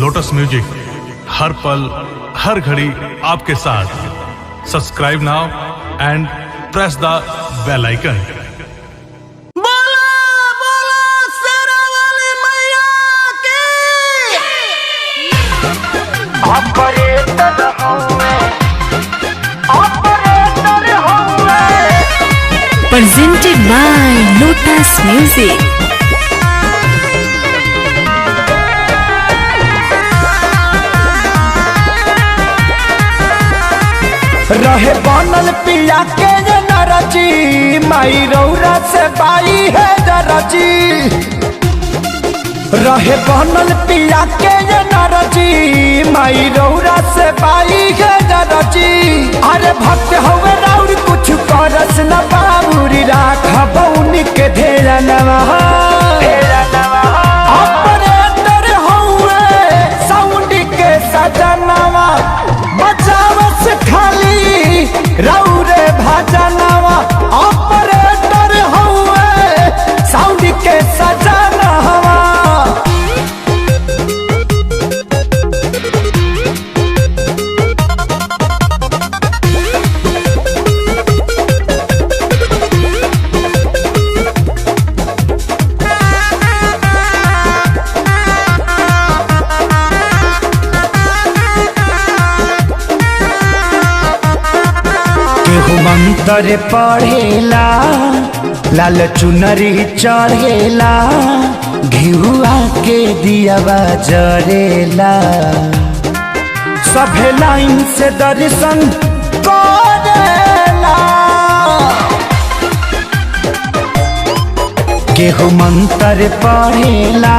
Lotus music हर पल हर घड़ी आपके साथ। Subscribe now and press the bell icon. Presented by Lotus Music. रहे बनल पिया के नरची माई रौरा से बाई है दरची। रहे बनल पिया के नरची माई रौरा से बाई है दरची। अरे भक्त हवे राउर कुछ करस न बाबूरी राख बौनी के धेरा नवा ऑपरेटर हवे साउंड के सजनवा बचावस खाली रौरे भजनवा। ऑपरेटर हवे साउंड के सजनवा। केहू मंत्र पढ़ेला लाल चुनरी चढ़ेला घिउआ के दियावा जरेला। सभे लाइन से दर्शन करेला। केहू मंत्र पढ़ेला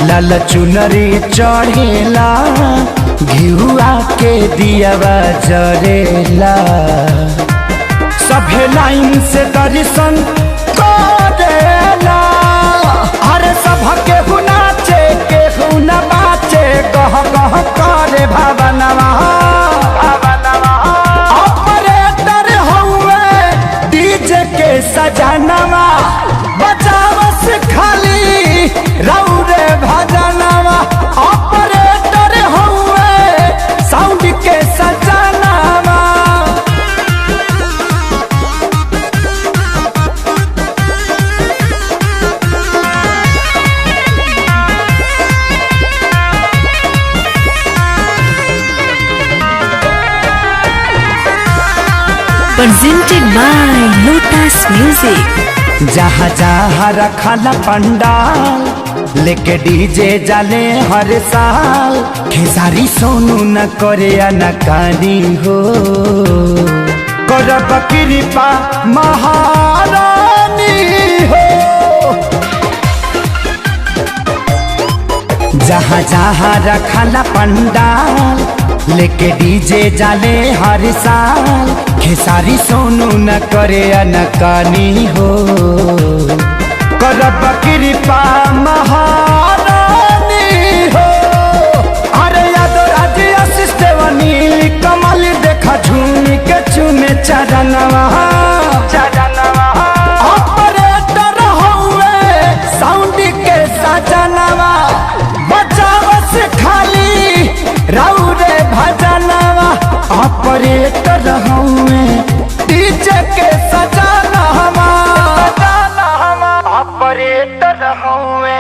लाल चुनरी चढ़ेला घिउआ के दियावा जरेला। सभे लाइन से दर्शन करेला। अरे सभ केहू नाचे केहू न बाचे कह कह करे भावनवा। ऑपरेटर हवे डीजे के सजनवा बचावस खाली रौरे भजनवा। ऑपरेटर हवे साउंड के सजनवा। Presented by Lotus Music. जहाँ जहाँ रखला पंडाल लेके डीजे जाले हर साल। खेसारी सोनू न करे अनकानी हो करब कृपा महारानी हो। जहाँ जहाँ रखला पंडाल लेके डीजे जाले हर साल। खेसारी सोनू न करे अनकानी हो करब कृपा महारानी हो। अरे यादव राजी आशीष नील कमल देखा झूम के चुमे चरणवा। ऑपरेटर हवे साउंड के सजनवा बचावस खाली रौरे भजनवा। ऑपरेटर हवे डीजे के सजनवा। ऑपरेटर हवे